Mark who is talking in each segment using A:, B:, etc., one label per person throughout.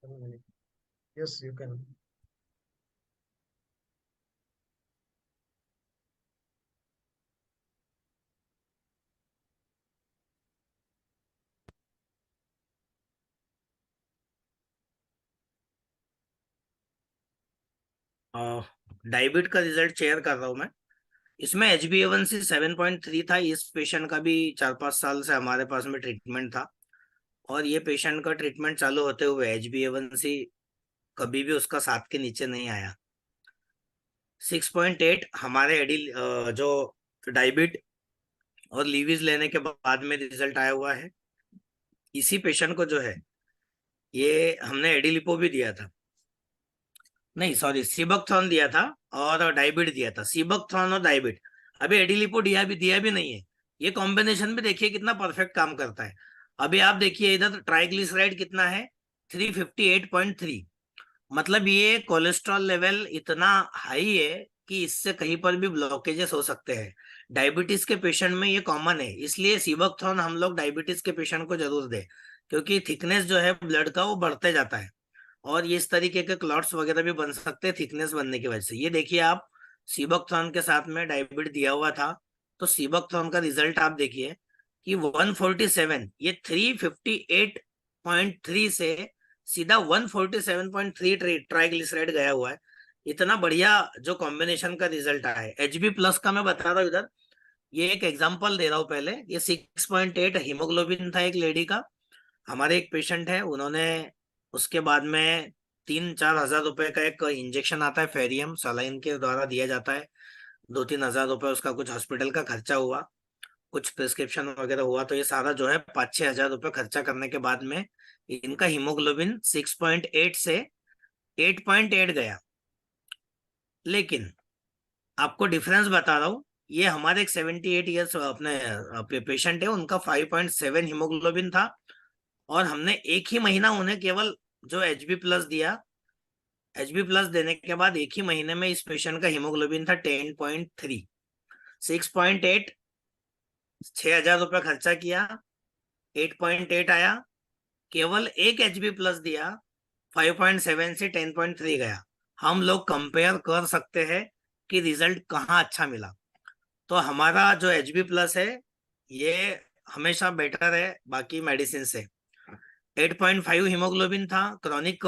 A: 1 minute. Yes, you can.
B: डायबिट का result share कर रहा हूँ मैं। इसमें HbA1c 7.3 था। इस पेशेंट का भी 4-5 साल से हमारे पास में ट्रीटमेंट था। और ये पेशेंट का ट्रीटमेंट चालू होते हुए HbA1c कभी भी उसका 7 के नीचे नहीं आया। 6.8 हमारे एडी जो डायबिट और लीवीज लेने के बाद में रिजल्ट आया हुआ है। इसी पेशेंट को जो है, ये हमने एडिलिपो भी दिया था। नहीं, सॉरी, सीबकथॉर्न दिया था और डायबिट दिया था। सीबकथॉर्न और डायबिट। अभी एडिलिपो दिया भी नहीं है। ये कॉम्बिनेशन भी देखिए कितना परफेक्ट काम करता है। अभी आप देखिए इधर ट्राइग्लिसराइड कितना है, 358.3। मतलब ये कोलेस्ट्रॉल लेवल इतना हाई है कि इससे कहीं पर भी ब्लॉकेजेस हो सकते हैं। डायबिटीज के पेशेंट में ये कॉमन है, इसलिए सीबकथॉर्न हम लोग डायबिटीज के पेशेंट को जरूर दें। क्योंकि थिकनेस जो है ब्लड का वो बढ़ते जाता है। और ये इस तरीके के क्लॉट्स वगैरह भी बन सकते हैं थिकनेस बनने की वजह से। ये देखिए आप, सीबकथॉर्न के साथ में डायबिट दिया हुआ था। तो सीबकथॉर्न का रिजल्ट आप देखिए कि 147, ये 358.3 से सीधा 147.3 ट्राइग्लिसराइड गया हुआ है। इतना बढ़िया जो कॉम्बिनेशन का रिजल्ट आया है। HB+ का मैं बता रहा हूँ इधर। ये एक एग्जांपल दे रहा हूँ पहले। ये 6.8 हीमोग्लोबिन था एक लेडी का। हमारे एक पेशेंट है, उन्होंने उसके बाद में 3-4 हज़ार रुपए का एक इंजेक्शन आता है, फेरियम सलाइन के द्वारा दिया जाता है। 2-3 हज़ार रुपए उसका कुछ हॉस्पिटल का खर्चा हुआ, कुछ प्रिस्क्रिप्शन वगैरह हुआ। तो ये सारा जो है 5-6 हज़ार रुपए खर्चा करने के बाद में इनका हीमोग्लोबिन 6.8 से 8.8 गया। लेकिन आपको डिफरेंस बता रहा हूँ। ये हमारे एक 78 ईयर्स अपने पेशेंट है, उनका 5.7 हीमोग्लोबिन था। और हमने एक ही महीना उन्हें केवल जो HB+ दिया। HB+ देने के बाद एक ही महीने में इस पेशेंट का हीमोग्लोबिन था 10.3। 6.8, 6 हज़ार रुपये खर्चा किया, 8.8 आया। केवल एक HB+ दिया, 5.7 से 10.3 गया। हम लोग कंपेयर कर सकते हैं कि रिजल्ट कहाँ अच्छा मिला। तो हमारा जो HB+ है, ये हमेशा बेटर है बाकी मेडिसिन से। 8.5 हीमोग्लोबिन था। क्रॉनिक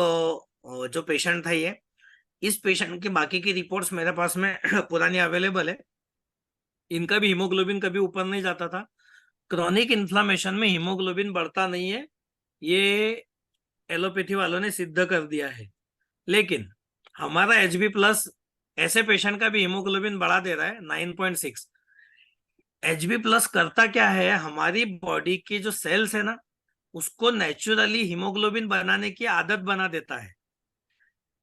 B: जो पेशेंट था ये, इस पेशेंट की बाकी की रिपोर्ट्स मेरे पास में पुरानी अवेलेबल है। इनका भी हीमोग्लोबिन कभी ऊपर नहीं जाता था। क्रॉनिक इन्फ्लामेशन में हीमोग्लोबिन बढ़ता नहीं है, ये एलोपैथी वालों ने सिद्ध कर दिया है। लेकिन हमारा HB+ ऐसे पेशेंट का भी हीमोग्लोबिन बढ़ा दे रहा है 9.6। HB+ करता क्या है, हमारी बॉडी की जो सेल्स है ना, उसको नेचुरली हीमोग्लोबिन बनाने की आदत बना देता है।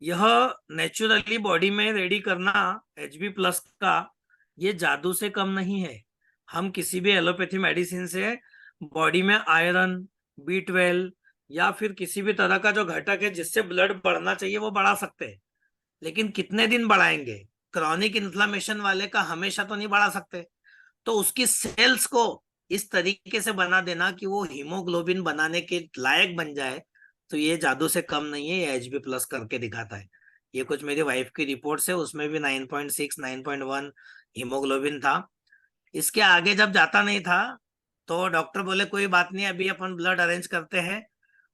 B: यह नेचुरली बॉडी में रेडी करना HB+ का, ये जादू से कम नहीं है। हम किसी भी एलोपैथी मेडिसिन से बॉडी में आयरन, B12 या फिर किसी भी तरह का जो घटक है जिससे ब्लड बढ़ना चाहिए वो बढ़ा सकते हैं। लेकिन कितने दिन बढ़ाएंगे? क्रॉनिक इन्फ्लामेशन वाले का हमेशा तो नहीं बढ़ा सकते। तो उसकी सेल्स को इस तरीके से बना देना कि वो हीमोग्लोबिन बनाने के लायक बन जाए, तो ये जादू से कम नहीं है, ये HB+ करके दिखाता है। ये कुछ मेरी वाइफ की रिपोर्ट है, उसमें भी 9.6, 9.1 हीमोग्लोबिन था। इसके आगे जब जाता नहीं था तो डॉक्टर बोले कोई बात नहीं, अभी अपन ब्लड अरेंज करते हैं।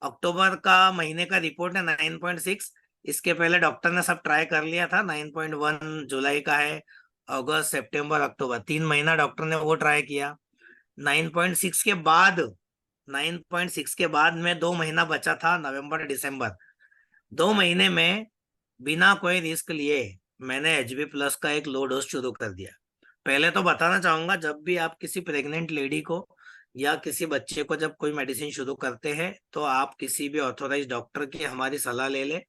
B: अक्टूबर का महीने का रिपोर्ट है 9.6। इसके पहले डॉक्टर ने सब ट्राई कर लिया था। 9.1 जुलाई का है। अगस्त, सितंबर, अक्टूबर, 3 महीना डॉक्टर ने वो ट्राई किया। 9.6 के बाद, 9.6 के बाद में 2 महीना बचा था, नवंबर दिसंबर। 2 महीने में बिना कोई रिस्क लिए मैंने HB+ का एक लो डोज शुरू कर दिया। पहले तो बताना चाहूंगा, जब भी आप किसी प्रेग्नेंट लेडी को या किसी बच्चे को जब कोई मेडिसिन शुरू करते हैं तो आप किसी भी ऑथोराइज डॉक्टर की हमारी सलाह ले ले,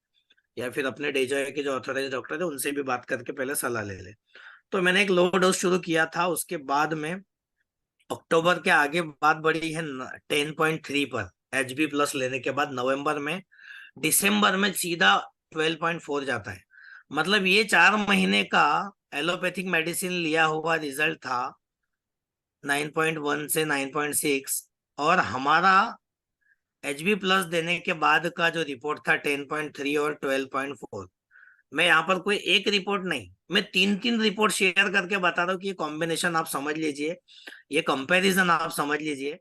B: या फिर अपने डेजो के जो ऑथोराइज डॉक्टर है उनसे भी बात करके पहले सलाह ले ले। तो मैंने एक लो डोज शुरू किया था। उसके बाद में अक्टूबर के आगे बात बढ़ी है 10.3 पर HB+ लेने के बाद नवंबर में। दिसंबर में सीधा 12.4 जाता है। मतलब ये 4 महीने का एलोपैथिक मेडिसिन लिया हुआ रिजल्ट था 9.1 से 9.6। और हमारा HB प्लस देने के बाद का जो रिपोर्ट था 10.3 और 12.4, मैं यहाँ पर कोई एक रिपोर्ट नहीं, मैं तीन तीन रिपोर्ट शेयर करके बता रहा हूँ कि ये कॉम्बिनेशन आप समझ लीजिए, ये कंपैरिजन आप समझ लीजिए,